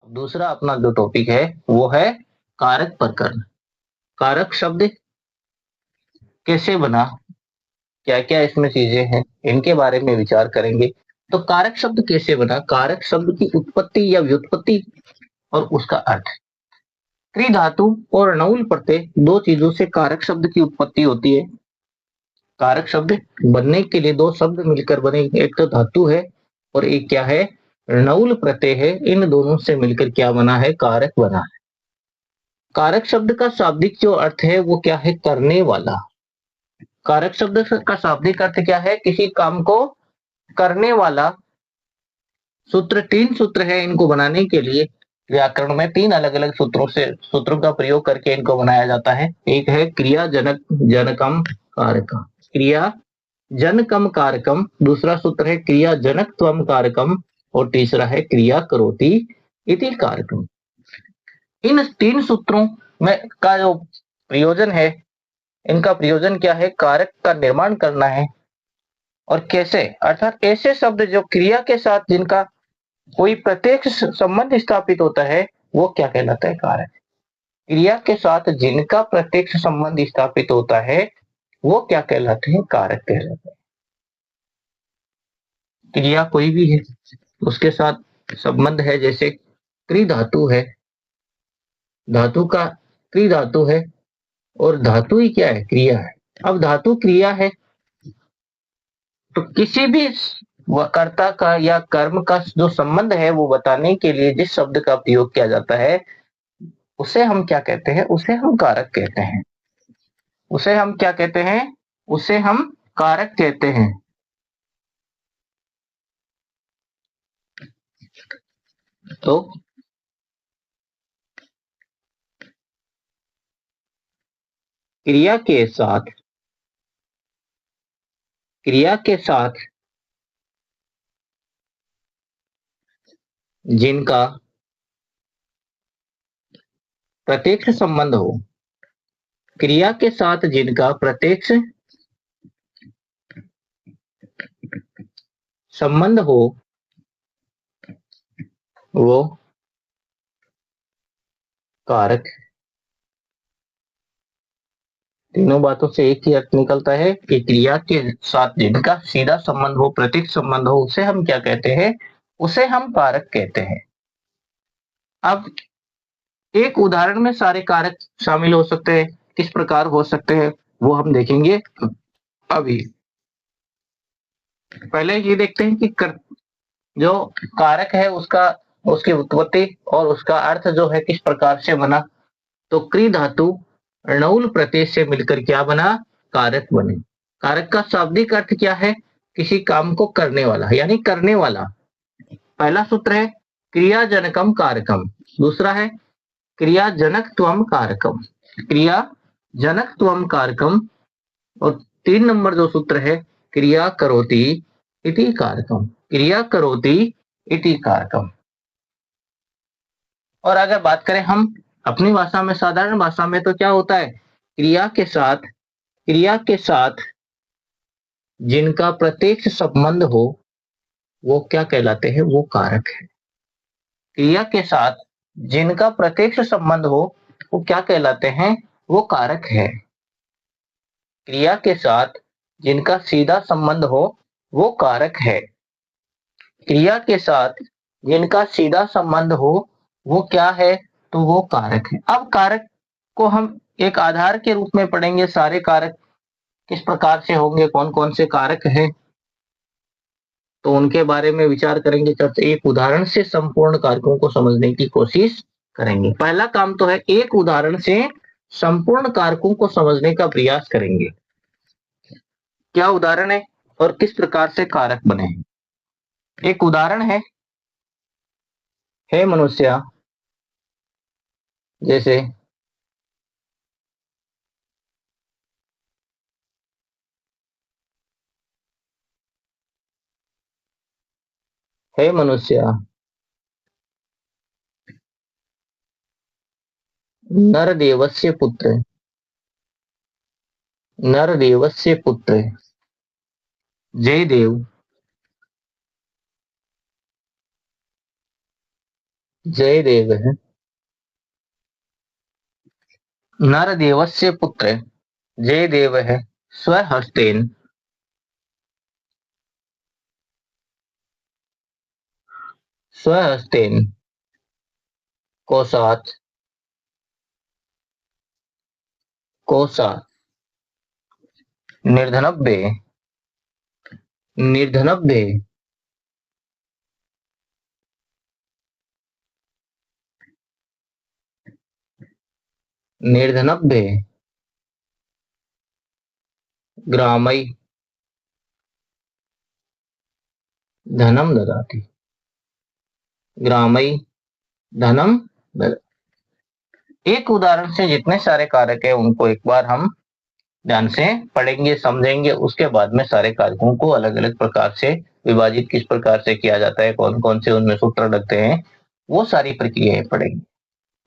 दूसरा अपना जो टॉपिक है वो है कारक प्रकरण। कारक शब्द कैसे बना, क्या क्या इसमें चीजें हैं, इनके बारे में विचार करेंगे। तो कारक शब्द कैसे बना, कारक शब्द की उत्पत्ति या व्युत्पत्ति और उसका अर्थ। क्रि धातु और णउल प्रत्यय दो चीजों से कारक शब्द की उत्पत्ति होती है। कारक शब्द बनने के लिए दो शब्द मिलकर बने, एक तो धातु है और एक क्या है, णउल प्रत्यय है। इन दोनों से मिलकर क्या बना है, कारक बना है। कारक शब्द का शाब्दिक जो अर्थ है वो क्या है, करने वाला। कारक शब्द का शाब्दिक अर्थ क्या है, किसी काम को करने वाला। सूत्र, तीन सूत्र है इनको बनाने के लिए। व्याकरण में तीन अलग अलग सूत्रों का प्रयोग करके इनको बनाया जाता है। एक है क्रिया जनक जनकम कारकम, क्रिया जनकम कारकम। दूसरा सूत्र है क्रिया जनक त्वम कारकम और तीसरा है क्रिया करोति इति कारकम। इन तीन सूत्रों में का जो प्रयोजन है, इनका प्रयोजन क्या है, कारक का निर्माण करना है। और कैसे, अर्थात ऐसे शब्द जो क्रिया के साथ जिनका कोई प्रत्यक्ष संबंध स्थापित होता है वो क्या कहलाता है, कारक। क्रिया के साथ जिनका प्रत्यक्ष संबंध स्थापित होता है वो क्या कहलाते हैं, कारक कहलाते हैं। क्रिया कोई भी है, उसके साथ संबंध है, जैसे क्रि धातु है, धातु का क्रि धातु है और धातु ही क्या है, क्रिया है। अब धातु क्रिया है तो किसी भी कर्ता का या कर्म का जो संबंध है वो बताने के लिए जिस शब्द का प्रयोग किया जाता है उसे हम क्या कहते हैं, उसे हम कारक कहते हैं। उसे हम क्या कहते हैं, उसे हम कारक कहते हैं। तो क्रिया के साथ, क्रिया के साथ जिनका प्रत्यक्ष संबंध हो, क्रिया के साथ जिनका प्रत्यक्ष संबंध हो वो कारक। तीनों बातों से एक ही अर्थ निकलता है कि क्रिया के साथ जिनका सीधा संबंध हो, प्रत्यक्ष संबंध हो, उसे हम क्या कहते हैं, उसे हम कारक कहते हैं। अब एक उदाहरण में सारे कारक शामिल हो सकते हैं, किस प्रकार हो सकते हैं वो हम देखेंगे अभी। पहले ये देखते हैं कि जो कारक है उसका, उसकी उत्पत्ति और उसका अर्थ जो है किस प्रकार से बना। तो क्रि धातु णउल प्रत्यय से मिलकर क्या बना, कारक बने। कारक का शाब्दिक अर्थ क्या है, किसी काम को करने वाला, यानी करने वाला। पहला सूत्र है क्रिया जनकम कारकम, दूसरा है क्रिया जनक त्वम कारकम, क्रिया जनक त्वम कारकम। और 3 नंबर जो सूत्र है क्रिया करोति इति कारकम, क्रिया करोति इति कारकम। और अगर बात करें हम अपनी भाषा में, साधारण भाषा में, तो क्या होता है, क्रिया के साथ, क्रिया के साथ जिनका प्रत्यक्ष संबंध हो वो क्या कहलाते हैं, वो कारक है। क्रिया के साथ जिनका प्रत्यक्ष संबंध हो वो क्या कहलाते हैं, वो कारक है। क्रिया के साथ जिनका सीधा संबंध हो वो कारक है। क्रिया के साथ जिनका सीधा संबंध हो वो क्या है, तो वो कारक है। अब कारक को हम एक आधार के रूप में पढ़ेंगे, सारे कारक किस प्रकार से होंगे, कौन कौन से कारक हैं, तो उनके बारे में विचार करेंगे। चर्चा, एक उदाहरण से संपूर्ण कारकों को समझने की कोशिश करेंगे। पहला काम तो है एक उदाहरण से संपूर्ण कारकों को समझने का प्रयास करेंगे। क्या उदाहरण है और किस प्रकार से कारक बने हैं। एक उदाहरण है मनुष्य, जैसे है मनुष्य नरदेवस्य पुत्र, नरदेवस्य पुत्र जयदेव जयदेव है नरदेवस्य पुत्र जयदेव है स्वहस्तेन स्वहस्तेन कोशात कोशात निर्धनब्बे निर्धनब्बे निर्धनब्बे ग्रामई धनम ददाति ग्रामई धनम एक उदाहरण से जितने सारे कारक है उनको एक बार हम ध्यान से पढ़ेंगे समझेंगे, उसके बाद में सारे कारकों को अलग अलग प्रकार से विभाजित किस प्रकार से किया जाता है, कौन कौन से उनमें सूत्र लगते हैं, वो सारी प्रक्रियाएं पढ़ेंगे।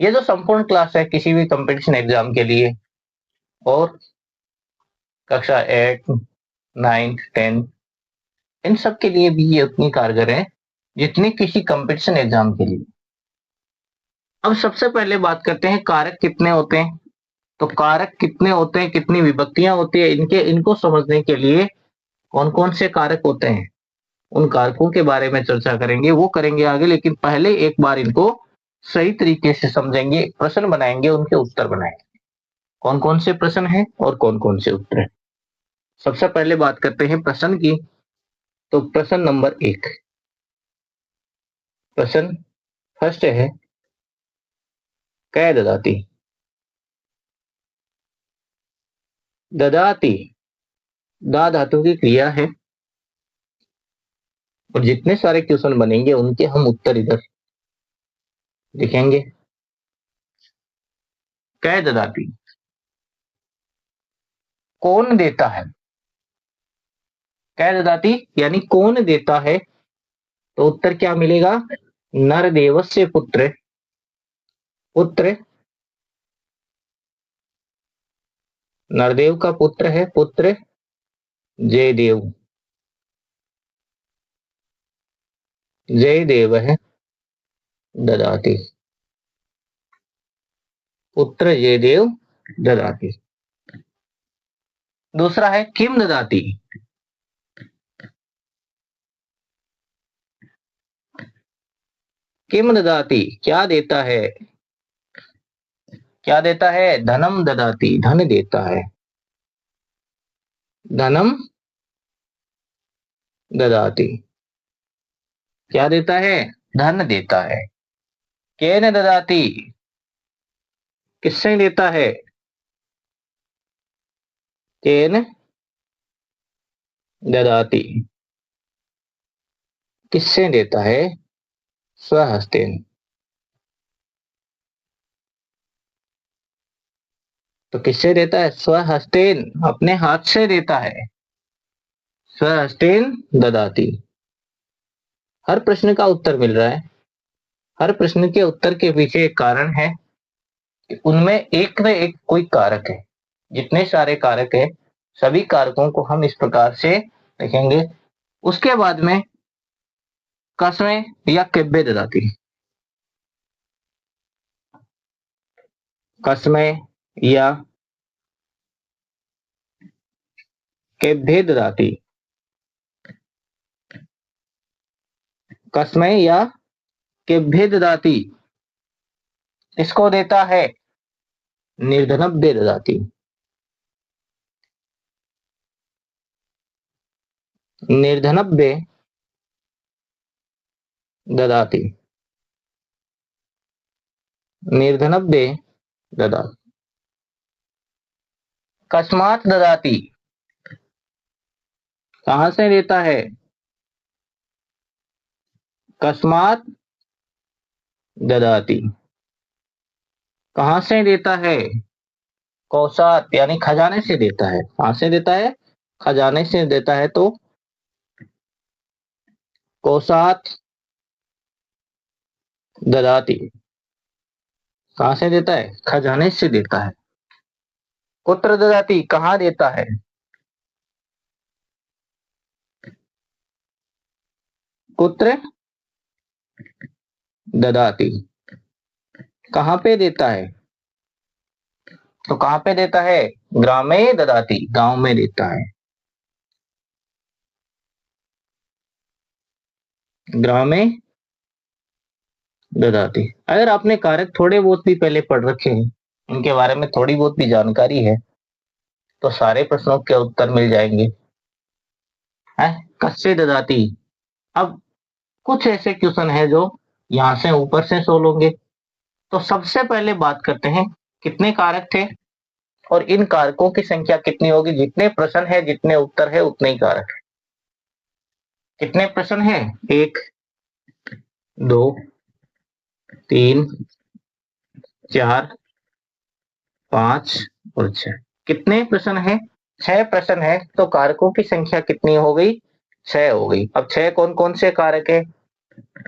ये जो संपूर्ण क्लास है किसी भी कंपटीशन एग्जाम के लिए और कक्षा 8, 9, 10 इन सब के लिए भी ये उतनी कारगर है जितनी किसी कंपटीशन एग्जाम के लिए। अब सबसे पहले बात करते हैं कारक कितने होते हैं। तो कारक कितने होते हैं, कितनी विभक्तियां होती है, इनको समझने के लिए कौन कौन से कारक होते हैं उन कारकों के बारे में चर्चा करेंगे, वो करेंगे आगे। लेकिन पहले एक बार इनको सही तरीके से समझेंगे, प्रश्न बनाएंगे, उनके उत्तर बनाएंगे, कौन कौन से प्रश्न हैं और कौन कौन से उत्तर हैं। सबसे पहले बात करते हैं प्रश्न की। तो प्रश्न नंबर 1, प्रश्न फर्स्ट है कै ददाती। ददाती दा धातु की क्रिया है और जितने सारे क्वेश्चन बनेंगे उनके हम उत्तर इधर लिखेंगे। कै ददाती कौन देता है, कै ददाती यानी कौन देता है, तो उत्तर क्या मिलेगा, नरदेवस्य पुत्र पुत्र नरदेव का पुत्र है पुत्र जयदेव जयदेव है ददाती पुत्र जयदेव ददाती। दूसरा है किम ददाती। किम ददाती क्या देता है, क्या देता है, धनम ददाती धन देता है धनम ददाती क्या देता है, धन देता है। केन ददाती किससे देता है, केन ददाती किससे देता है, स्वहस्तेन। तो किससे देता है, स्वहस्तेन अपने हाथ से देता है, स्वहस्तेन ददाती। हर प्रश्न का उत्तर मिल रहा है, हर प्रश्न के उत्तर के पीछे एक कारण है कि उनमें एक न एक कोई कारक है। जितने सारे कारक है सभी कारकों को हम इस प्रकार से लिखेंगे। उसके बाद में कसमें या किब्बे ददाती, कसमें या किब्बे ददाती, कसमें या किब्बे ददाती इसको देता है निर्धनब्बे ददाती। निर्धनब्बे ददाती निर्धनब्बे ददाती। कस्मात ददाती कहां से देता है, कस्मात ददाती कहां से देता है, कोसात यानी खजाने से देता है। कहां से देता है, खजाने से देता है। तो कोसात ददाती कहां से देता है, खजाने से देता है। कुत्र ददाती कहां देता है, कुत्र ददाति। कहाँ पे देता है? तो कहाँ पे देता है? ग्रामे ददाति, गांव में देता है। ग्रामे ददाति। अगर आपने कारक थोड़े बहुत भी पहले पढ़ रखे हैं, उनके बारे में थोड़ी बहुत भी जानकारी है, तो सारे प्रश्नों के उत्तर मिल जाएंगे। है कस्य ददाति। अब कुछ ऐसे क्वेश्चन है जो यहाँ से ऊपर से सोल्व होंगे। तो सबसे पहले बात करते हैं कितने कारक थे और इन कारकों की संख्या कितनी होगी। जितने प्रश्न है, जितने उत्तर है, उतने ही कारक है। कितने प्रश्न है? 1, 2, 3, 4, 5 और 6। कितने प्रश्न है? 6 प्रश्न है। तो कारकों की संख्या कितनी हो गई? 6 हो गई। अब 6 कौन कौन से कारक है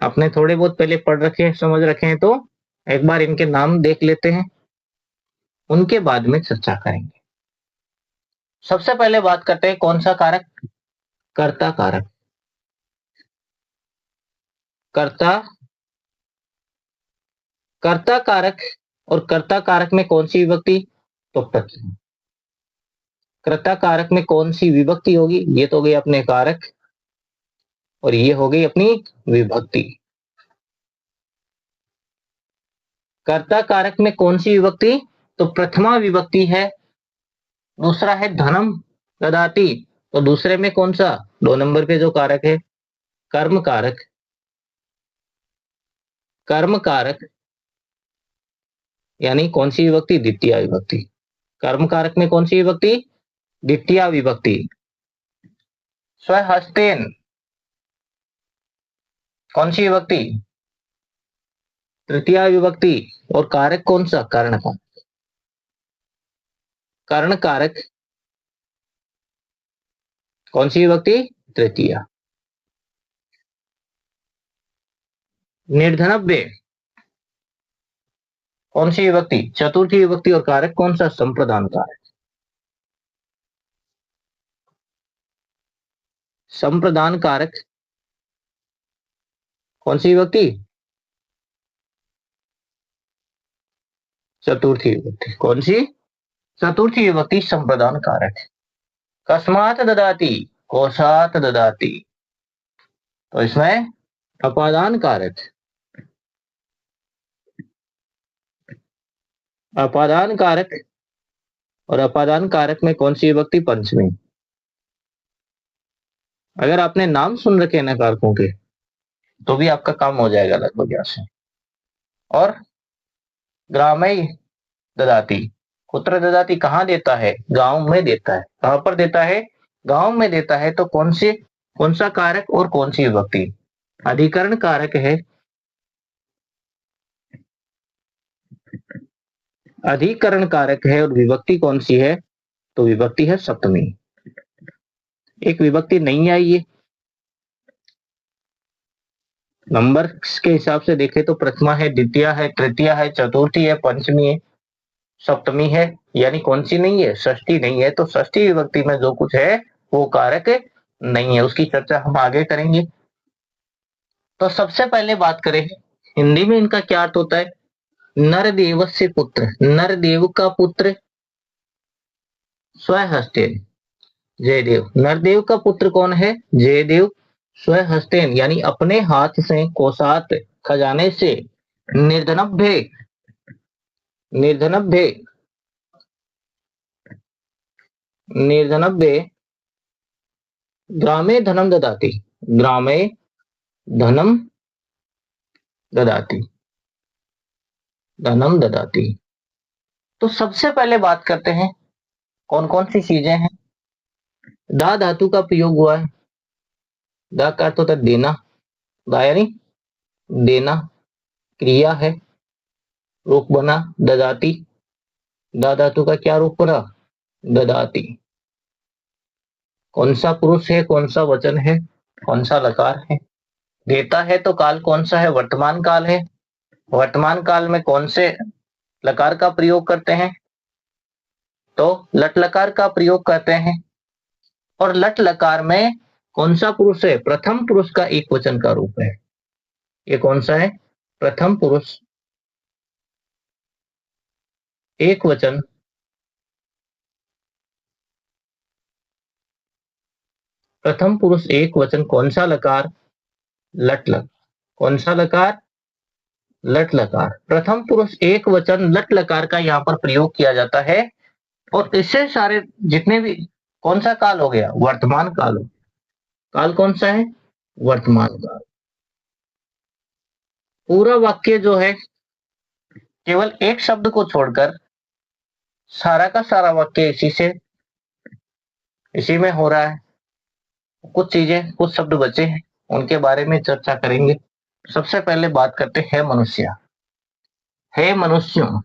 आपने थोड़े बहुत पहले पढ़ रखे हैं, समझ रखे हैं, तो एक बार इनके नाम देख लेते हैं, उनके बाद में चर्चा करेंगे। सबसे पहले बात करते हैं कौन सा कारक? कर्ता कारक। कर्ता कर्ता कारक। और कर्ता कारक में कौन सी विभक्ति? तो प्रथमा। कर्ता कारक में कौन सी विभक्ति होगी? ये तो गई अपने कारक और ये हो गई अपनी विभक्ति। कर्ता कारक में कौन सी विभक्ति? तो प्रथमा विभक्ति है। दूसरा है धनम ददाति। तो दूसरे में कौन सा? 2 नंबर पे जो कारक है कर्म कारक। कर्म कारक यानी कौन सी विभक्ति? द्वितीय विभक्ति। कर्म कारक में कौन सी विभक्ति? द्वितीय विभक्ति। स्वहस्तेन कौन सी विभक्ति? तृतीय विभक्ति। और कारक कौन सा? कर्ण कारक। कर्ण कारक कौन सी विभक्ति? तृतीय। निर्धनव्य कौन सी विभक्ति? चतुर्थी विभक्ति। और कारक कौन सा? संप्रदान कारक। संप्रदान कारक कौन सी विभक्ति? चतुर्थी विभक्ति। कौन सी? चतुर्थी विभक्ति संप्रदान कारक। कस्मात ददाति, कोशात ददाति। तो इसमें अपादान कारक। अपादान कारक और अपादान कारक में कौन सी विभक्ति? पंचमी। अगर आपने नाम सुन रखे हैं ना कारकों के, तो भी आपका काम हो जाएगा लगभग यहाँ से। और ग्रामई ददाति, कुत्र ददाति कहाँ देता है? गांव में देता है। कहां पर देता है? गांव में देता है। तो कौन सा कारक और कौन सी विभक्ति? अधिकरण कारक है। अधिकरण कारक है। और विभक्ति कौन सी है? तो विभक्ति है सप्तमी। एक विभक्ति नहीं आई है। नंबर के हिसाब से देखें तो प्रथमा है, द्वितीय है, तृतीय है, चतुर्थी है, पंचमी है, सप्तमी है। यानी कौन सी नहीं है? षष्ठी नहीं है। तो षष्ठी विभक्ति में जो कुछ है वो कारक नहीं है। उसकी चर्चा हम आगे करेंगे। तो सबसे पहले बात करें हिंदी में इनका क्या अर्थ होता है। नरदेव से पुत्र, नरदेव का पुत्र। स्वहस्तेन जयदेव, नरदेव का पुत्र कौन है? जयदेव। स्वहस्तेन यानी अपने हाथ से, कोसात खजाने से, निर्धनभ्य निर्धनभ्य निर्धनभ्य ग्रामे धनम ददाति, ग्रामे धनम ददाति, धनम ददाति। तो सबसे पहले बात करते हैं कौन कौन सी चीजें हैं। दा धातु का प्रयोग हुआ है। दा का अर्थ होता है देना। दा यानी देना, क्रिया है। रूप बना ददाति। दा धातु का क्या रूप बना? ददाति। कौन सा पुरुष है, कौन सा वचन है, कौन सा लकार है? देता है तो काल कौन सा है? वर्तमान काल है। वर्तमान काल में कौन से लकार का प्रयोग करते हैं? तो लट लकार का प्रयोग करते हैं। और लट लकार में कौन सा पुरुष है? प्रथम पुरुष का एक वचन का रूप है। ये कौन सा है? प्रथम पुरुष एक वचन प्रथम पुरुष एक वचन कौन सा लकार? लट लकार। कौन सा लकार? लट लकार। प्रथम पुरुष एक वचन लट लकार का यहाँ पर प्रयोग किया जाता है और इससे सारे जितने भी कौन सा काल हो गया? वर्तमान काल। काल कौन सा है? वर्तमान काल। पूरा वाक्य जो है केवल एक शब्द को छोड़कर सारा का सारा वाक्य इसी में हो रहा है। कुछ चीजें कुछ शब्द बचे हैं उनके बारे में चर्चा करेंगे। सबसे पहले बात करते हैं मनुष्य। हे मनुष्यों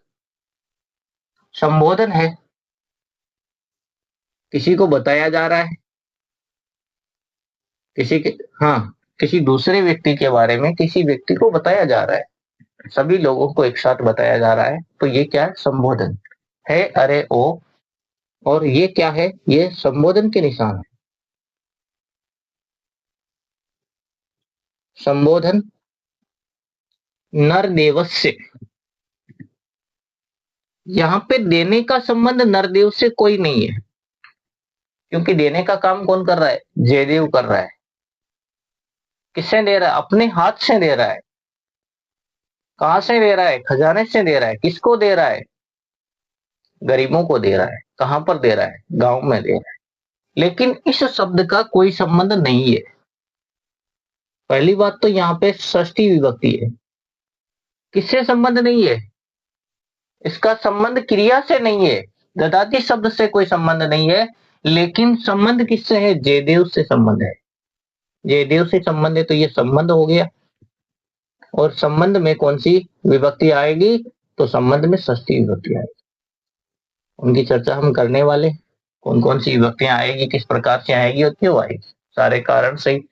संबोधन है, किसी को बताया जा रहा है, किसी के हाँ किसी दूसरे व्यक्ति के बारे में किसी व्यक्ति को बताया जा रहा है, सभी लोगों को एक साथ बताया जा रहा है, तो ये क्या है? संबोधन है। अरे ओ, और ये क्या है? ये संबोधन के निशान है। संबोधन नर देवस्य। यहाँ पे देने का संबंध नरदेव से कोई नहीं है, क्योंकि देने का काम कौन कर रहा है? जयदेव कर रहा है। किससे दे रहा है? अपने हाथ से दे रहा है। कहां से दे रहा है? खजाने से दे रहा है। किसको दे रहा है? गरीबों को दे रहा है। कहां पर दे रहा है? गांव में दे रहा है। लेकिन इस शब्द का कोई संबंध नहीं है। पहली बात तो यहाँ पे षष्ठी विभक्ति है। किससे संबंध नहीं है? इसका संबंध क्रिया से नहीं है, ददाती शब्द से कोई संबंध नहीं है, लेकिन संबंध किससे है? जयदेव से संबंध है। जयदेव से संबंध है तो ये संबंध हो गया। और संबंध में कौन सी विभक्ति आएगी? तो संबंध में षष्ठी विभक्ति आएगी। उनकी चर्चा हम करने वाले। कौन कौन सी विभक्तियां आएगी, किस प्रकार से आएगी और क्यों आएगी, सारे कारण सहित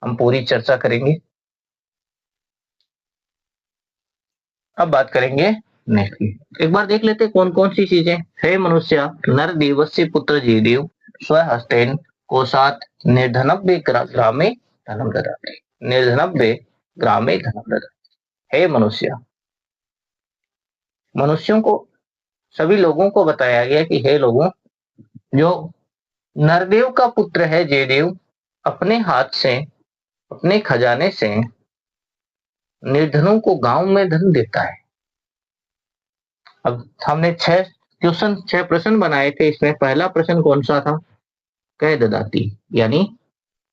हम पूरी चर्चा करेंगे। अब बात करेंगे नेक्स्ट की। एक बार देख लेते कौन कौन सी चीजें। हे मनुष्य नर देवस्य पुत्र जयदेव स्वहस्तेन कोशात निर्धनव्य ग्रामे धनम ददाति। निर्धनव्य ग्रामे धनम ददाति। हे मनुष्य, मनुष्यों को सभी लोगों को बताया गया कि हे लोगों, जो नरदेव का पुत्र है जयदेव अपने हाथ से अपने खजाने से निर्धनों को गांव में धन देता है। अब हमने छह प्रश्न बनाए थे। इसमें पहला प्रश्न कौन सा था? कह ददाती, यानी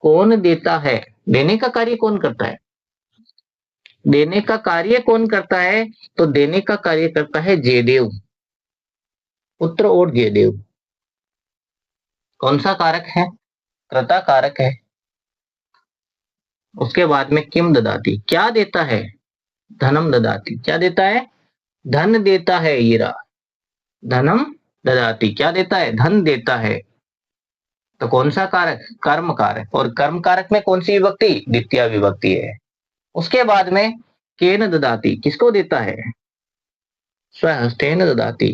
कौन देता है? देने का कार्य कौन करता है? देने का कार्य कौन करता है? तो देने का कार्य करता है जयदेव, पुत्र और जयदेव। कौन सा कारक है? कर्ता कारक है। उसके बाद में किम ददाती, क्या देता है? धनम ददाती, क्या देता है? धन देता है। ये रहा धनम ददाती, क्या देता है? धन देता है। तो कौन सा कारक? कर्म कारक। और कर्म कारक में कौन सी विभक्ति? द्वितीय विभक्ति है। उसके बाद में केन ददाती, किसको देता है? स्वहस्तेन ददाती,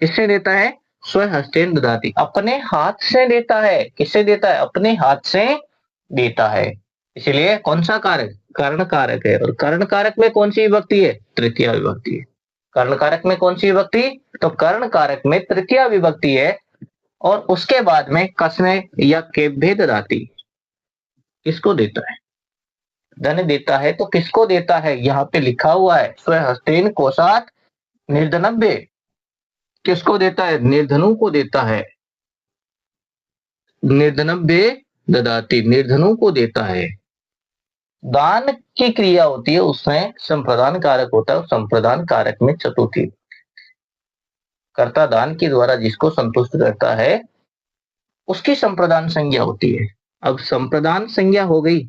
किससे देता है? स्वहस्तेन ददाती, अपने हाथ से देता है। किससे देता है? अपने हाथ से देता है। इसलिए कौन सा कारक? कर्ण कारक है। और कर्ण कारक में कौन सी विभक्ति है? तृतीय विभक्ति है। कर्ण कारक में कौन सी विभक्ति? तो कर्ण कारक में तृतीय विभक्ति है। और उसके बाद में कसमे या केभ्य ददाती, किसको देता है? धन देता है। तो किसको देता है? यहाँ पे लिखा हुआ है स्वहस्तेन कोशात निर्धनव्य, किसको देता है? निर्धनों को देता है। निर्धनव्य ददाती, निर्धनों को देता है। दान की क्रिया होती है, उसमें संप्रदान कारक होता है। संप्रदान कारक में चतुर्थी, कर्ता दान के द्वारा जिसको संतुष्ट करता है उसकी संप्रदान संज्ञा होती है। अब संप्रदान संज्ञा हो गई,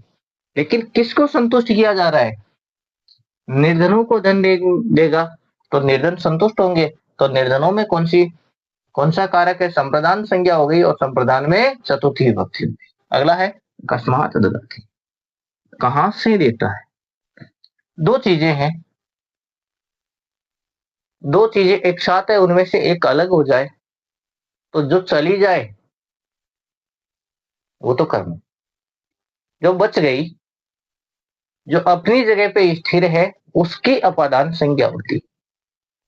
लेकिन किसको संतुष्ट किया जा रहा है? निर्धनों को धन देगा तो निर्धन संतुष्ट होंगे। तो निर्धनों में कौन सा कारक है? संप्रदान संज्ञा हो गई और संप्रदान में चतुर्थी विभक्ति। अगला है कस्मात ददाति, कहां से देता है? दो चीजें हैं, दो चीजें एक साथ है, उनमें से एक अलग हो जाए तो जो चली जाए वो तो कर्म, जो बच गई जो अपनी जगह पे स्थिर है उसकी अपादान संज्ञा होती है।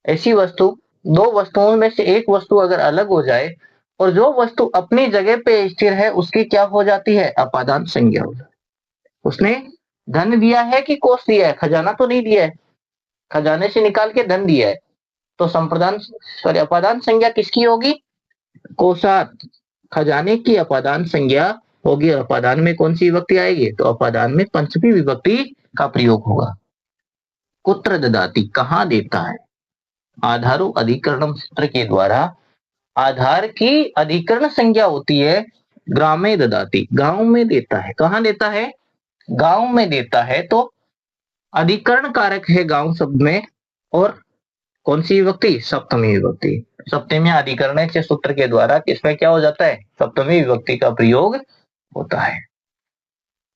ऐसी वस्तु, दो वस्तुओं में से एक वस्तु अगर अलग हो जाए और जो वस्तु अपनी जगह पे स्थिर है उसकी क्या हो जाती है, अपादान संज्ञा हो जाती है। उसने धन दिया है कि कोष दिया है, खजाना तो नहीं दिया है, खजाने से निकाल के धन दिया है, तो संप्रदान सॉरी अपादान संज्ञा किसकी होगी, कोषात, खजाने की अपादान संज्ञा होगी। और अपादान में कौन सी विभक्ति आएगी, तो अपादान में पंचमी विभक्ति का प्रयोग होगा। कुत्र ददाति, कहाँ देता है। आधारो अधिकरणम सूत्र के द्वारा आधार की अधिकरण संज्ञा होती है ग्रामे ददाति, गांव में देता है। कहाँ देता है, गांव में देता है। तो अधिकरण कारक है गांव शब्द में, और कौन सी विभक्ति, सप्तमी विभक्ति। सप्तमी अधिकरण के सूत्र के द्वारा किसमें क्या हो जाता है, सप्तमी विभक्ति का प्रयोग होता है।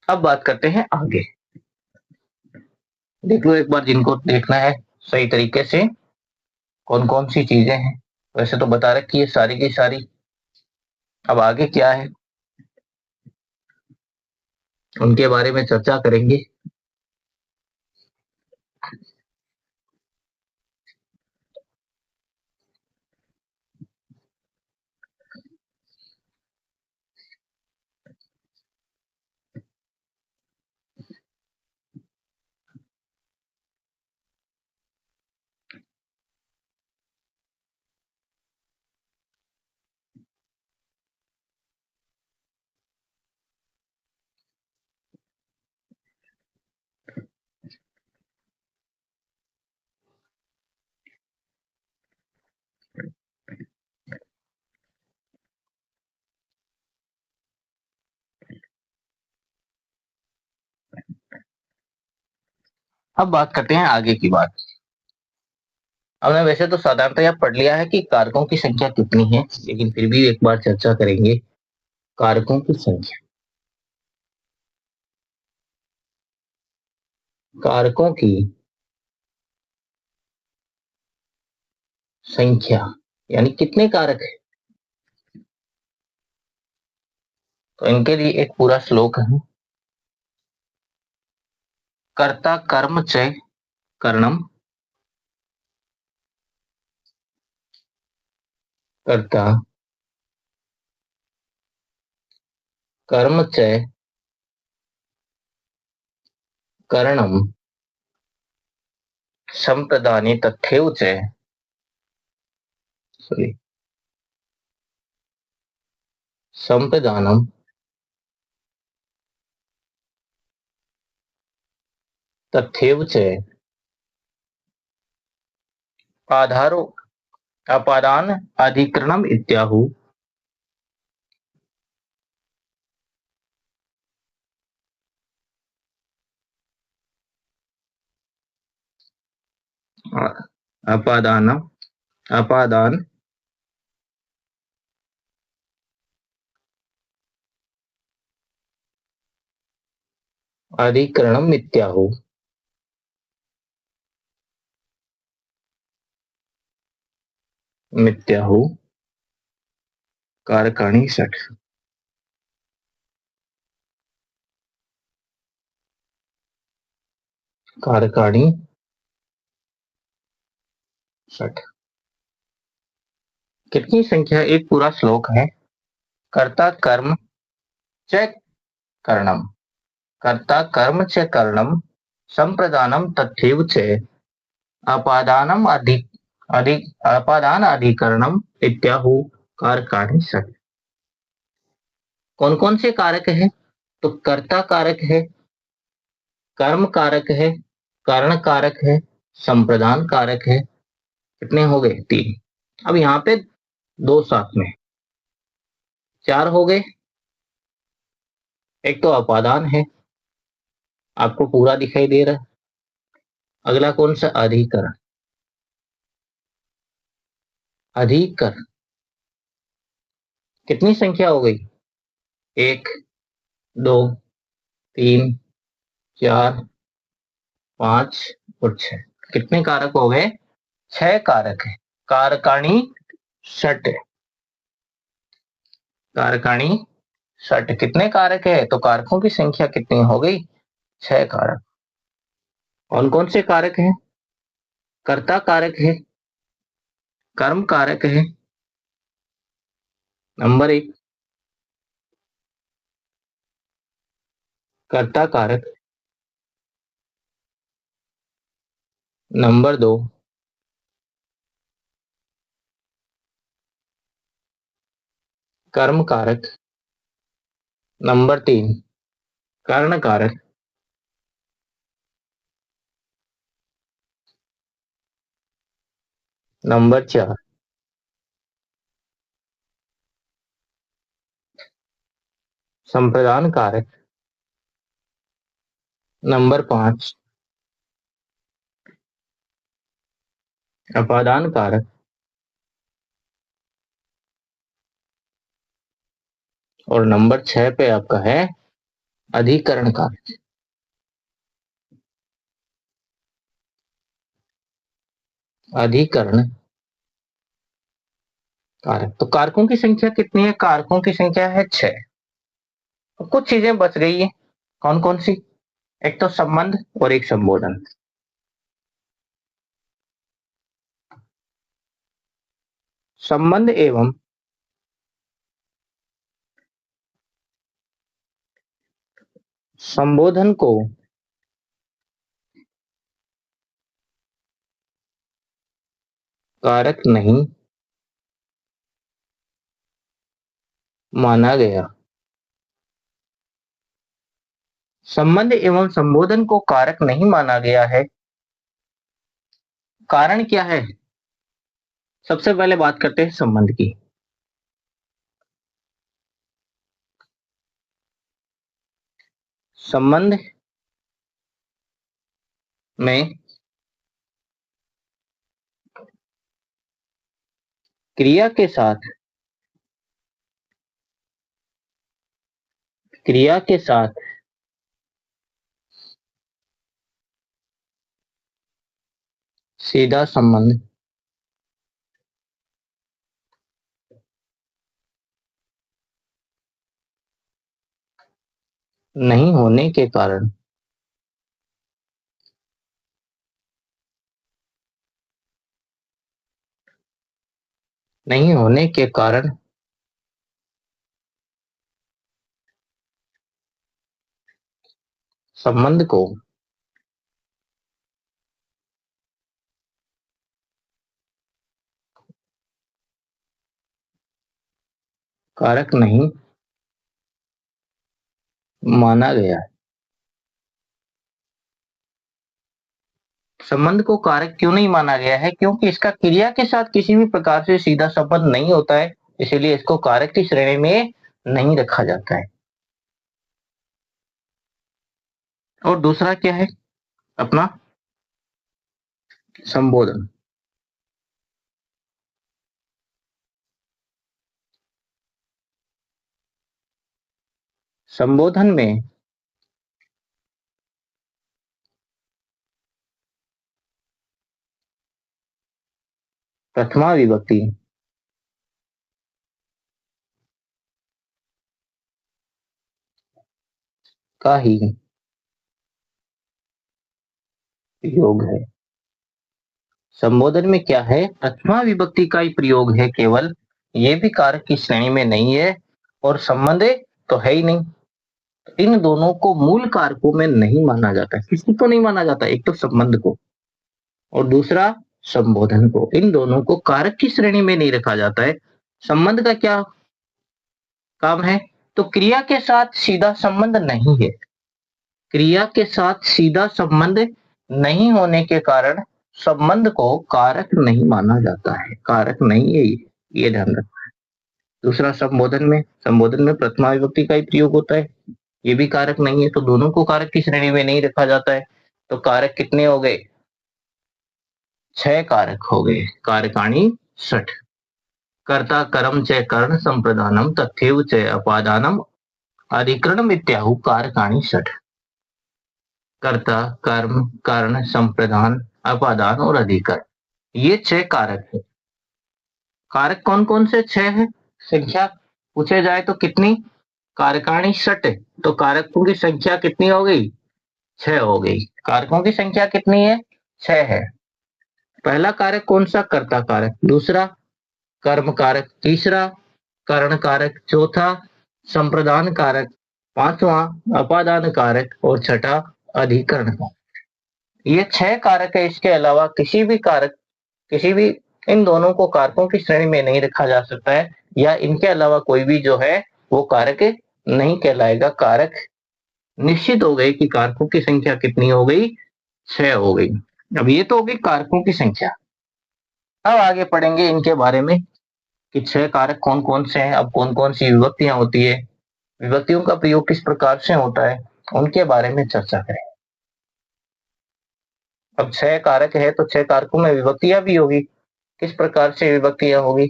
अब बात करते हैं आगे। देख लो एक बार, जिनको देखना है सही तरीके से कौन कौन सी चीजें हैं, वैसे तो बता रखी है सारी की सारी। अब आगे क्या है उनके बारे में चर्चा करेंगे। अब बात करते हैं आगे की बात। हमने वैसे तो साधारणतः यह पढ़ लिया है कि कारकों की संख्या कितनी है, लेकिन फिर भी एक बार चर्चा करेंगे कारकों की संख्या। कारकों की संख्या यानी कितने कारक है, तो इनके लिए एक पूरा श्लोक है। कर्ता कर्म च करणम, कर्ता कर्म च करणम संप्रदाने तथ्येव च, सॉरी, संप्रदानम तथ्येव च आधारो अपादान अधिकरणम इत्याहु। अपादान अपादान अधिकरणम मिथ्याहु। मिथ्याहु कारकाणि षट्। कारकाणि षट् कितनी संख्या, एक पूरा श्लोक है। कर्ता कर्म च करणम, कर्ता कर्म च करणम संप्रदानम तथ्येव च अपादानम अधिक अधिक अपादान अधिकरणम इत्याहु कारकाणि षट्। कौन कौन से कारक है, तो कर्ता कारक है, कर्म कारक है, कारण कारक है, संप्रदान कारक है। कितने हो गए, तीन। अब यहाँ पे दो साथ में चार हो गए। एक तो अपादान है, आपको पूरा दिखाई दे रहा है। अगला कौन सा, अधिकरण। अधिकरण कितनी संख्या हो गई, एक, दो, तीन, चार, पांच और छह। कितने कारक हो गए, छह कारक है। कारकाणी षट, कारकाणी षट कितने कारक है, तो कारकों की संख्या कितनी हो गई, छह कारक। कौन कौन से कारक हैं? कर्ता कारक है, कर्म कारक है, नंबर एक कर्ता कारक, नंबर दो कर्म कारक, नंबर तीन कारण कारक, नंबर चार संप्रदान कारक, नंबर पांच अपादान कारक, और नंबर छह पे आपका है अधिकरण कारक। अधिकरण कारक, तो कारकों की संख्या कितनी है? कारकों की संख्या है छह। तो कुछ चीजें बच गई है, कौन कौन सी? एक तो संबंध और एक संबोधन। संबंध एवं संबोधन को कारक नहीं माना गया। संबंध एवं संबोधन को कारक नहीं माना गया है, कारण क्या है? सबसे पहले बात करते हैं संबंध की। संबंध में क्रिया के साथ सीधा संबंध नहीं होने के कारण नहीं होने के कारण संबंध को कारक नहीं माना गया। संबंध को कारक क्यों नहीं माना गया है? क्योंकि इसका क्रिया के साथ किसी भी प्रकार से सीधा संबंध नहीं होता है, इसीलिए इसको कारक की श्रेणी में नहीं रखा जाता है। और दूसरा क्या है अपना? संबोधन। संबोधन में प्रथमा विभक्ति का ही प्रयोग है। संबोधन में क्या है? प्रथमा विभक्ति का ही प्रयोग है केवल, ये भी कारक की श्रेणी में नहीं है, और संबंध तो है ही नहीं। इन दोनों को मूल कारकों में नहीं माना जाता। किसी को नहीं माना जाता? एक तो संबंध को और दूसरा संबोधन को, इन दोनों को कारक की श्रेणी में नहीं रखा जाता है। संबंध का क्या काम है? तो क्रिया के साथ सीधा संबंध नहीं है। क्रिया के साथ सीधा संबंध नहीं होने के कारण संबंध को कारक नहीं माना जाता है, कारक नहीं है ये ध्यान रखना है। दूसरा संबोधन में प्रथमा विभक्ति का ही प्रयोग होता है, ये भी कारक नहीं है, तो दोनों को कारक की श्रेणी में नहीं रखा जाता है। तो कारक कितने हो गए? छह कारक हो गए, कारकाणी षट। कर्ता कर्म च कर्ण संप्रदानम तथैव च अपादानम अधिकरणम इत्याहु कारकाणी षट। कर्ता कर्म कर्ण संप्रदान अपादान और अधिकरण, ये छह कारक है। कारक कौन कौन से छह है? संख्या पूछे जाए तो कितनी? कारकाणी षट, तो कारकों की संख्या कितनी हो गई? 6 हो गई। कारकों की संख्या कितनी है? 6 है। पहला कारक कौन सा? कर्ता कारक। दूसरा कर्म कारक। तीसरा करण कारक। चौथा संप्रदान कारक। पांचवा अपादान कारक और छठा अधिकरण कारक। ये 6 कारक है। इसके अलावा किसी भी कारक, किसी भी इन दोनों को कारकों की श्रेणी में नहीं रखा जा सकता है, या इनके अलावा कोई भी जो है वो कारक नहीं कहलाएगा। कारक निश्चित हो गए कि कारकों की संख्या कितनी हो गई? 6 हो गई। अब ये तो हो गई कारकों की संख्या। अब आगे पढ़ेंगे इनके बारे में कि 6 कारक कौन कौन से हैं, अब कौन कौन सी विभक्तियां होती है, विभक्तियों का प्रयोग किस प्रकार से होता है, उनके बारे में चर्चा करें। अब 6 कारक है तो 6 कारकों में विभक्तियां भी होगी। किस प्रकार से विभक्तियां होगी,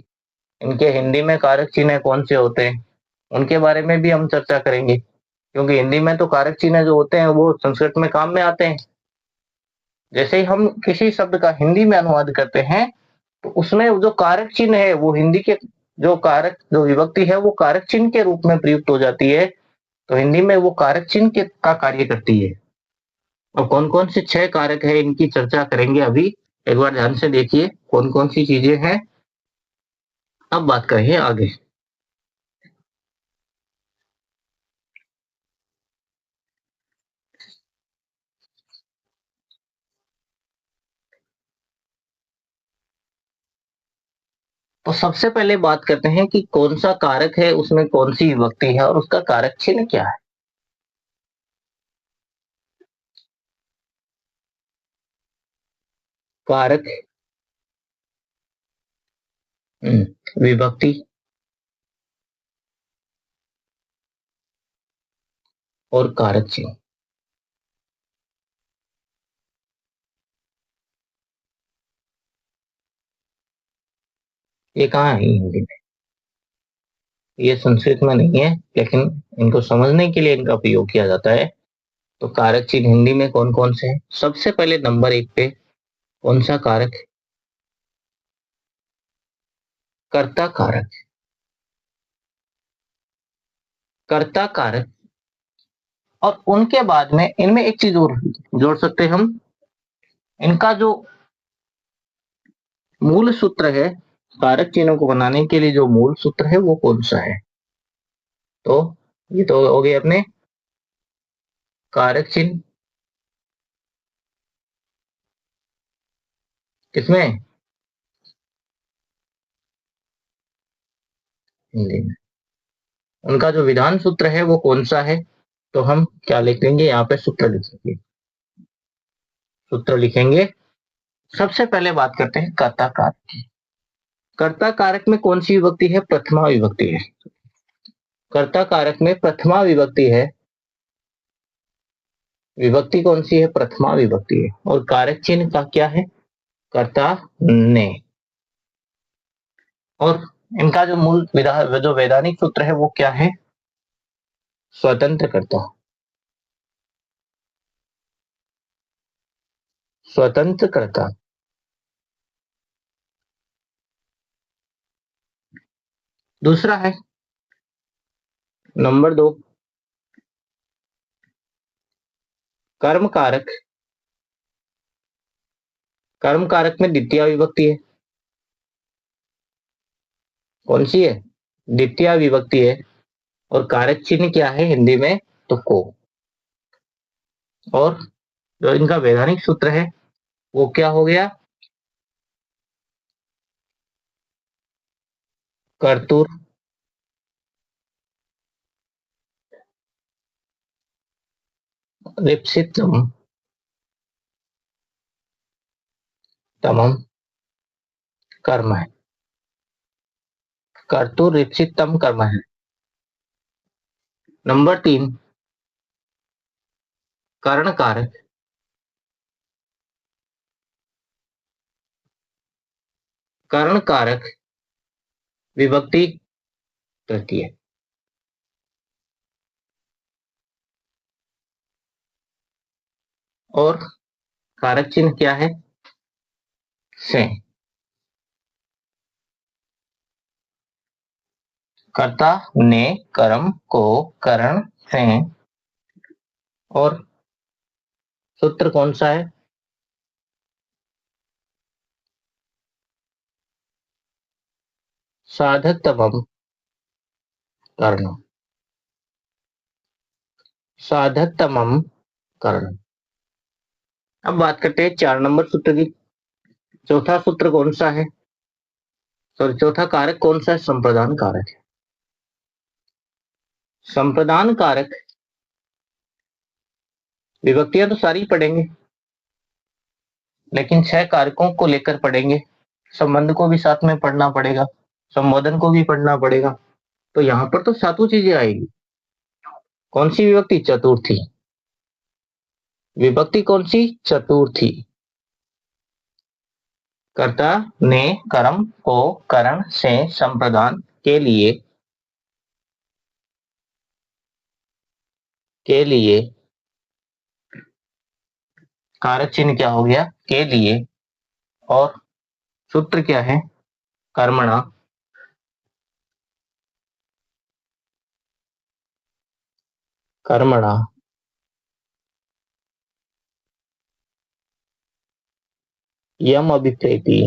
इनके हिंदी में कारक चिन्ह कौन से होते हैं, उनके बारे में भी हम चर्चा करेंगे। क्योंकि हिंदी में तो कारक चिन्ह जो होते हैं वो संस्कृत में काम में आते हैं। जैसे ही हम किसी शब्द का हिंदी में अनुवाद करते हैं तो उसमें जो कारक चिन्ह है वो हिंदी के, जो कारक जो विभक्ति है वो कारक चिन्ह के रूप में प्रयुक्त हो जाती है। तो हिंदी में वो कारक चिन्ह के का कार्य करती है। और कौन कौन से 6 कारक है इनकी चर्चा करेंगे अभी। एक बार ध्यान से देखिए कौन कौन सी चीजें हैं। अब बात करें आगे। तो सबसे पहले बात करते हैं कि कौन सा कारक है, उसमें कौन सी विभक्ति है और उसका कारक चिन्ह क्या है। कारक, विभक्ति और कारक चिन्ह। ये कहाँ है हिंदी में? ये संस्कृत में नहीं है, लेकिन इनको समझने के लिए इनका प्रयोग किया जाता है। तो कारक चिन्ह हिंदी में कौन कौन से हैं? सबसे पहले नंबर 1 पे कौन सा कारक? कर्ता कारक। कर्ता कारक। और उनके बाद में इनमें एक चीज और जोड़ सकते हैं हम। इनका जो मूल सूत्र है, कारक चिन्हों को बनाने के लिए जो मूल सूत्र है वो कौन सा है? तो ये तो हो गए अपने कारक चिन्ह। किसमें? हिंदी में। उनका जो विधान सूत्र है वो कौन सा है? तो हम क्या लिख लेंगे यहाँ पे? सूत्र लिखेंगे। सूत्र लिखेंगे। सबसे पहले बात करते हैं कर्ता कारक की। कर्ता कारक में कौन सी विभक्ति है? प्रथमा विभक्ति है। कर्ता कारक में प्रथमा विभक्ति है। विभक्ति कौन सी है? प्रथमा विभक्ति है। और कारक चिन्ह का क्या है? कर्ता ने। और इनका जो मूल जो वैधानिक सूत्र है वो क्या है? स्वतंत्र कर्ता। स्वतंत्र कर्ता। दूसरा है नंबर 2 कर्म कारक। कर्म कारक में द्वितीय विभक्ति है। कौन सी है? द्वितीय विभक्ति है। और कारक चिन्ह क्या है हिंदी में? तो को। और जो इनका वैधानिक सूत्र है वो क्या हो गया? कर्तुर लिप्सित तमम कर्म है। कर्तुर लिप्सित तम कर्म है। नंबर 3 कर्ण कारक। कर्ण कारक विभक्ति तृतीय। और कारक चिन्ह क्या है? से। कर्ता ने कर्म को करण से और सूत्र कौन सा है? साधकतमम कर्ण। साधकतमम कर्ण। अब बात करते हैं 4 नंबर सूत्र की। चौथा सूत्र कौन सा है? सॉरी, चौथा कारक कौन सा है? संप्रदान कारक है। संप्रदान कारक, विभक्तियां तो सारी पढ़ेंगे, लेकिन 6 कारकों को लेकर पढ़ेंगे। संबंध को भी साथ में पढ़ना पड़ेगा, संबोधन को भी पढ़ना पड़ेगा। तो यहाँ पर तो सातों चीजें आएगी। कौन सी विभक्ति? चतुर्थी। विभक्ति कौन सी? चतुर्थी। कर्ता ने कर्म को करण से संप्रदान के लिए कारक चिन्ह क्या हो गया? के लिए। और सूत्र क्या है? कर्मणा। कर्मणा यम अभिप्रेति।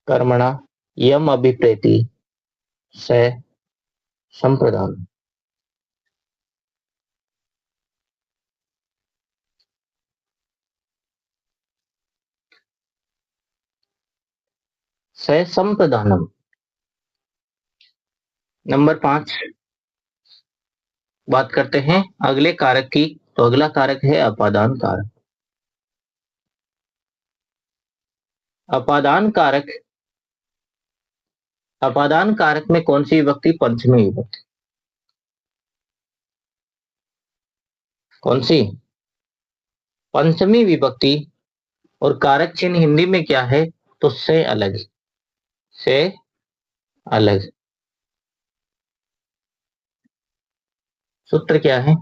कर्मणा यम अभिप्रेति से संप्रदान। से संप्रदानम। नंबर 5 बात करते हैं अगले कारक की। तो अगला कारक है अपादान कारक। अपादान कारक, अपादान कारक में कौन सी विभक्ति? पंचमी विभक्ति। कौन सी? पंचमी विभक्ति। और कारक चिन्ह हिंदी में क्या है? तो से अलग। से अलग। सूत्र क्या है?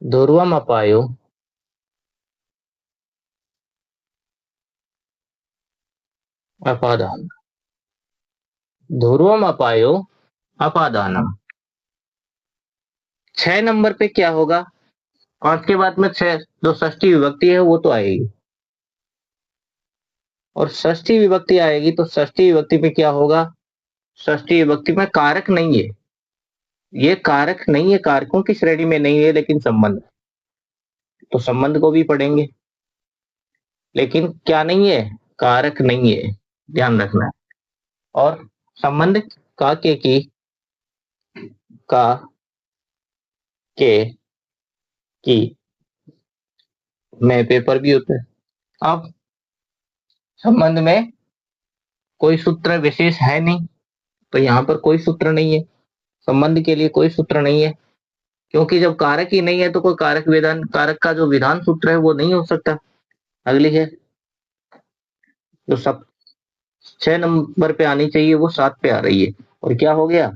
ध्रुवम अपायो अपादान। ध्रुवम अपायो अपादानम। 6 नंबर पे क्या होगा? 5 के बाद में 6 जो षष्ठी विभक्ति है वो तो आएगी, और षष्ठी विभक्ति आएगी तो षष्ठी विभक्ति में क्या होगा? षष्ठी विभक्ति में कारक नहीं है। ये कारक नहीं है, कारकों की श्रेणी में नहीं है, लेकिन संबंध। तो संबंध को भी पढ़ेंगे, लेकिन क्या नहीं है? कारक नहीं है, ध्यान रखना है। और संबंध का के की का के की में पेपर भी होता है। अब संबंध में कोई सूत्र विशेष है नहीं, तो यहाँ पर कोई सूत्र नहीं है। संबंध के लिए कोई सूत्र नहीं है, क्योंकि जब कारक ही नहीं है तो कोई कारक विधान, कारक का जो विधान सूत्र है वो नहीं हो सकता। अगली है जो सब 6 नंबर पे आनी चाहिए वो 7 पे आ रही है। और क्या हो गया?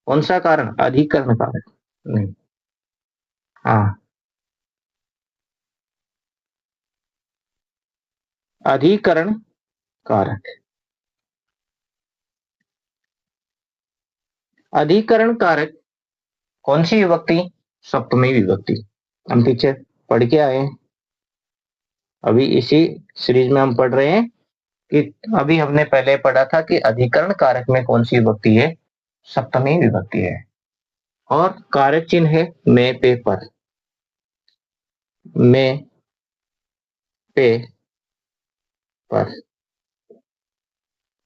कौन सा कारण? अधिकरण कारक। नहीं, हाँ, अधिकरण कारक। अधिकरण कारक कौन सी विभक्ति? सप्तमी विभक्ति। हम पीछे पढ़ के आए हैं, अभी इसी सीरीज में हम पढ़ रहे हैं कि अभी हमने पहले पढ़ा था कि अधिकरण कारक में कौन सी विभक्ति है? सप्तमी विभक्ति है। और कारक चिन्ह है में पे पर। में पे पर।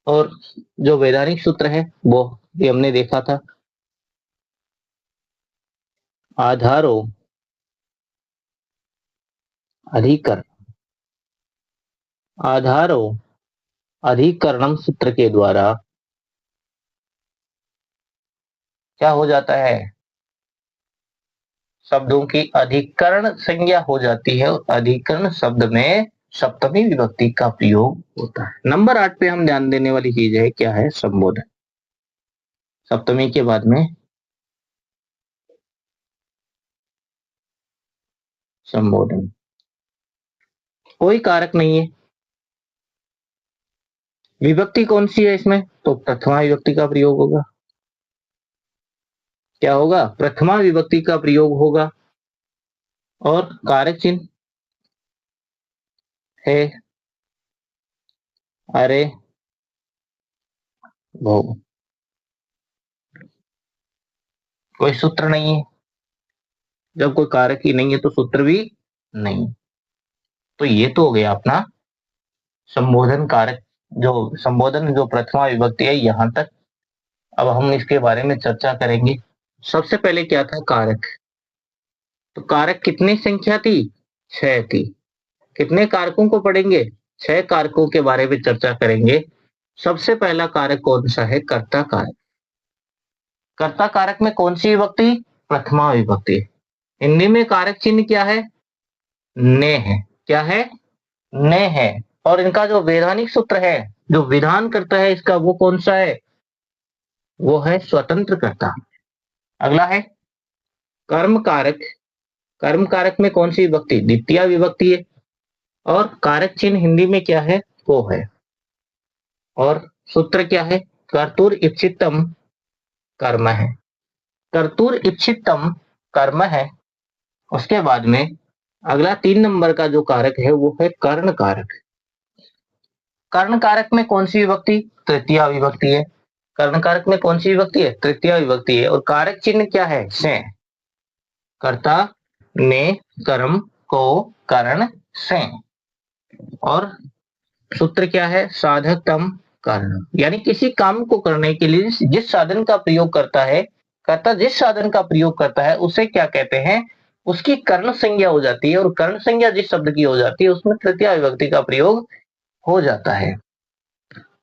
और जो वैधानिक सूत्र है वो भी हमने देखा था। आधारो अधिकरण। आधारो अधिकरणम सूत्र के द्वारा क्या हो जाता है? शब्दों की अधिकरण संज्ञा हो जाती है, और अधिकरण शब्द में सप्तमी विभक्ति का प्रयोग होता है। नंबर 8 पे हम ध्यान देने वाली चीज है, क्या है? संबोधन। सप्तमी के बाद में संबोधन। कोई कारक नहीं है। विभक्ति कौन सी है इसमें? तो प्रथमा विभक्ति का प्रयोग होगा। क्या होगा, प्रथमा विभक्ति का प्रयोग होगा। और कारक चिन्ह है, अरे, वो कोई सूत्र नहीं है। जब कोई कारक ही नहीं है तो सूत्र भी नहीं। तो ये तो हो गया अपना संबोधन कारक, जो संबोधन जो प्रथमा विभक्ति है यहां तक। अब हम इसके बारे में चर्चा करेंगे। सबसे पहले क्या था, कारक। तो कारक कितनी संख्या थी, 6 थी। कितने कारकों को पढ़ेंगे, 6 कारकों के बारे में चर्चा करेंगे। सबसे पहला कारक कौन सा है, कर्ता कारक। कर्ता कारक में कौन सी विभक्ति, प्रथमा विभक्ति। हिंदी में कारक चिन्ह क्या है, ने है। क्या है, ने है। और इनका जो वैधानिक सूत्र है, जो विधान करता है इसका, वो कौन सा है, वो है स्वतंत्र कर्ता। अगला है कर्म कारक। कर्म कारक में कौन सी विभक्ति, द्वितीय विभक्ति है। और कारक चिन्ह हिंदी में क्या है, को है। और सूत्र क्या है, कर्तुर इप्सितम कर्म है। कर्तुर इप्सितम कर्म है। उसके बाद में अगला 3 नंबर का जो कारक है वो है कर्ण कारक। कर्ण कारक में कौन सी विभक्ति, तृतीय विभक्ति है। कर्ण कारक में कौन सी विभक्ति है, तृतीय विभक्ति है। और कारक चिन्ह क्या है, से। कर्ता ने कर्म को कर्ण से। और सूत्र क्या है, साधकतम कारण। यानी किसी काम को करने के लिए जिस साधन का प्रयोग करता है, कर्ता जिस साधन का प्रयोग करता है उसे क्या कहते हैं, उसकी कर्ण संज्ञा हो जाती है। और कर्ण संज्ञा जिस शब्द की हो जाती है उसमें तृतीय विभक्ति का प्रयोग हो जाता है।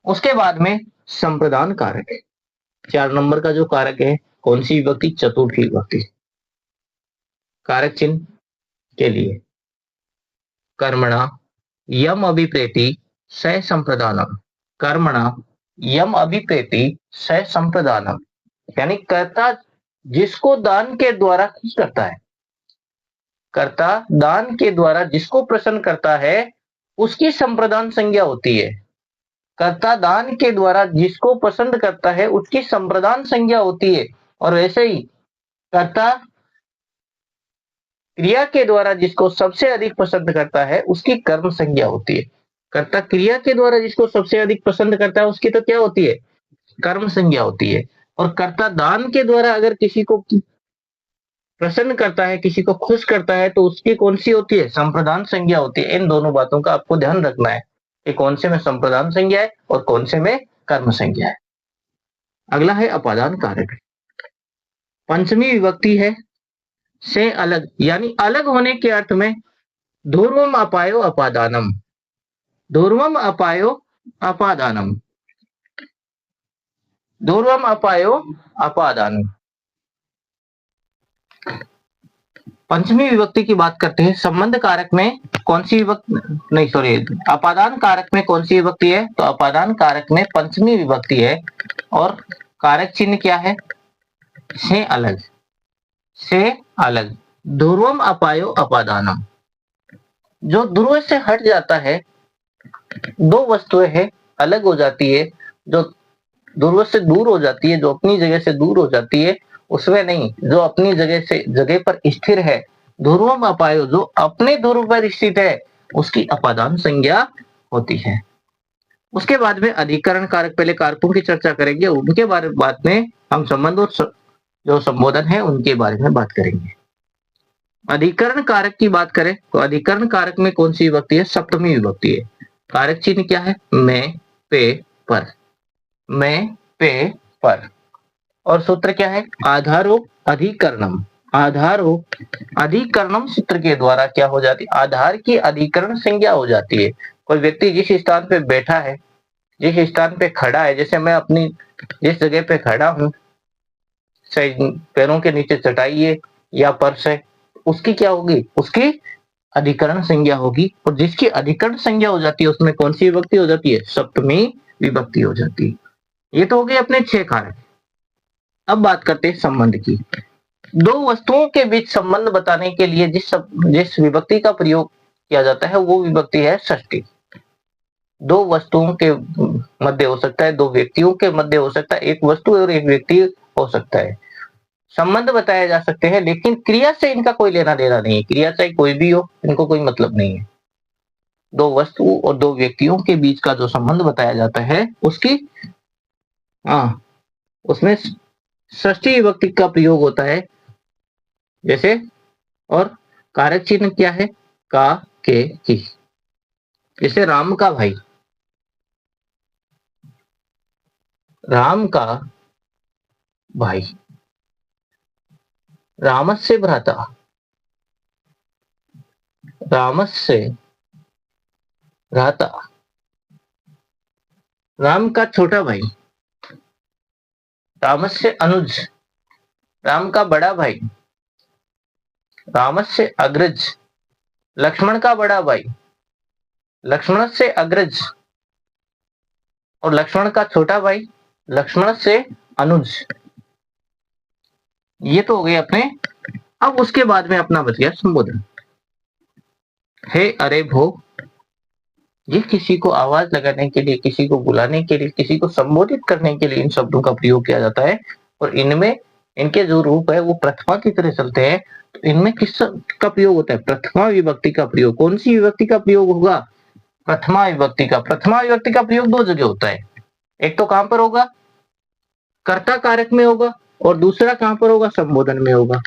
उसके बाद में संप्रदान कारक है। 4 नंबर का जो कारक है, कौन सी विभक्ति, चतुर्थी विभक्ति। कारक चिन्ह के लिए कर्मणा यम अभिप्रेति स संप्रदानम। कर्मणा यम अभिप्रेति स संप्रदानम। यानी कर्ता जिसको दान के द्वारा खुश करता है, कर्ता दान के द्वारा जिसको प्रसन्न करता है उसकी संप्रदान संज्ञा होती है। कर्ता दान के द्वारा जिसको पसंद करता है उसकी संप्रदान संज्ञा होती है। और वैसे ही कर्ता क्रिया के द्वारा जिसको सबसे अधिक पसंद करता है उसकी कर्म संज्ञा होती है। कर्ता क्रिया के द्वारा जिसको सबसे अधिक पसंद करता है उसकी तो क्या होती है, कर्म संज्ञा होती है। और कर्ता दान के द्वारा अगर किसी को प्रसन्न करता है, किसी को खुश करता है, तो उसकी कौन सी होती है, संप्रदान संज्ञा होती है। इन दोनों बातों का आपको ध्यान रखना है कि कौन से में संप्रदान संज्ञा है और कौन से में कर्म संज्ञा है। अगला है अपादान कारक। पंचमी विभक्ति है, से अलग, यानी अलग होने के अर्थ में ध्रुवम अपायो अपादानम। ध्रुवम अपायो अपादानम। ध्रुवम अपायो अपादानम। पंचमी विभक्ति की बात करते हैं। संबंध कारक में कौन सी विभक्ति, नहीं सॉरी, अपादान कारक में कौन सी विभक्ति है, तो अपादान कारक में पंचमी विभक्ति है। और कारक चिन्ह क्या है, से अलग। से अलग, ध्रुवम अपायो अपादानम। जो ध्रुव से हट जाता है, दो वस्तुएं हैं अलग हो जाती है, जो ध्रुव से दूर हो जाती है, जो अपनी जगह से दूर हो जाती है, उसमें नहीं, जो अपनी जगह पर स्थिर है। ध्रुवम अपायो, जो अपने ध्रुव पर स्थित है उसकी अपादान संज्ञा होती है। उसके बाद में अधिकरण कारक, पहले कारकों की चर्चा करेंगे, उनके बारे में बाद में हम संबंध और जो संबोधन है उनके बारे में बात करेंगे। अधिकरण कारक की बात करें तो अधिकरण कारक में कौन सी विभक्ति है, सप्तमी विभक्ति है। कारक चिन्ह क्या है, मैं, पे, पर। मैं, पे, पर। और सूत्र क्या है, आधारो अधिकरणम। आधारो अधिकरणम सूत्र के द्वारा क्या हो जाती है, आधार की अधिकरण संज्ञा हो जाती है। कोई व्यक्ति जिस स्थान पे बैठा है, जिस स्थान पे खड़ा है, जैसे मैं अपनी जिस जगह पे खड़ा हूं, पैरों के नीचे चटाई है या फर्श है, उसकी क्या होगी, उसकी अधिकरण संज्ञा होगी। और जिसकी अधिकरण संज्ञा हो जाती है उसमें कौन सी विभक्ति हो जाती है, सप्तमी विभक्ति हो जाती है। ये तो हो गए अपने 6 कारक। अब बात करते हैं संबंध की। दो वस्तुओं के बीच संबंध बताने के लिए जिस विभक्ति का प्रयोग किया जाता है वो विभक्ति है षष्ठी। दो वस्तुओं के मध्य हो सकता है, दो व्यक्तियों के मध्य हो सकता है, एक वस्तु और एक व्यक्ति हो सकता है। संबंध बताए जा सकते हैं, लेकिन क्रिया से इनका कोई लेना देना नहीं है। क्रिया चाहे कोई भी हो, इनको कोई मतलब नहीं है। दो वस्तु और दो व्यक्तियों के बीच का जो संबंध बताया जाता है उसकी उसमें षष्ठी विभक्ति का प्रयोग होता है। जैसे, और कारक चिन्ह क्या है? का, के, की। जैसे राम का भाई, राम का भाई। रामस्य भ्राता, रामस्य भ्राता। राम का छोटा भाई, रामस्य अनुज। राम का बड़ा भाई, रामस्य अग्रज। लक्ष्मण का बड़ा भाई, लक्ष्मण से अग्रज। और लक्ष्मण का छोटा भाई, लक्ष्मण से अनुज। ये तो हो गए अपने। अब उसके बाद में अपना बच गया संबोधन। हे, अरे, भो। ये किसी को आवाज लगाने के लिए, किसी को बुलाने के लिए, किसी को संबोधित करने के लिए इन शब्दों का प्रयोग किया जाता है। और इनमें इनके जो रूप है वो प्रथमा की तरह चलते हैं। तो इनमें किस का प्रयोग होता है? प्रथमा विभक्ति का प्रयोग। कौन सी विभक्ति का प्रयोग होगा? प्रथमा विभक्ति का। प्रथमा विभक्ति का प्रयोग दो जगह होता है। एक तो कहां पर होगा? कर्ता कारक में होगा, और दूसरा कहां पर होगा? संबोधन में होगा।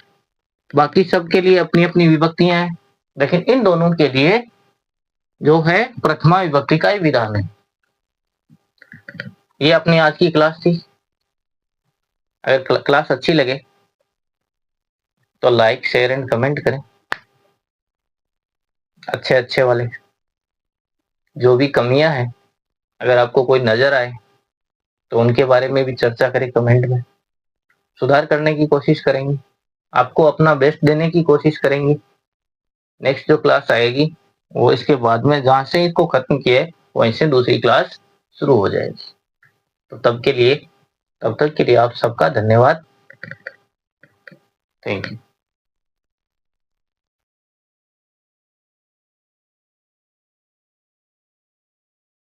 बाकी सबके लिए अपनी अपनी विभक्तियां हैं, लेकिन इन दोनों के लिए जो है प्रथमा विभक्ति का ही विधान है। ये अपनी आज की क्लास थी। अगर क्लास अच्छी लगे तो लाइक, शेयर एंड कमेंट करें। अच्छे अच्छे वाले। जो भी कमियां हैं, अगर आपको कोई नजर आए तो उनके बारे में भी चर्चा करें कमेंट में। सुधार करने की कोशिश करेंगे, आपको अपना बेस्ट देने की कोशिश करेंगे। नेक्स्ट जो क्लास आएगी वो इसके बाद में, जहां से इसको खत्म किया है वहीं से दूसरी क्लास शुरू हो जाएगी। तो तब तक के लिए आप सबका धन्यवाद। Thank you.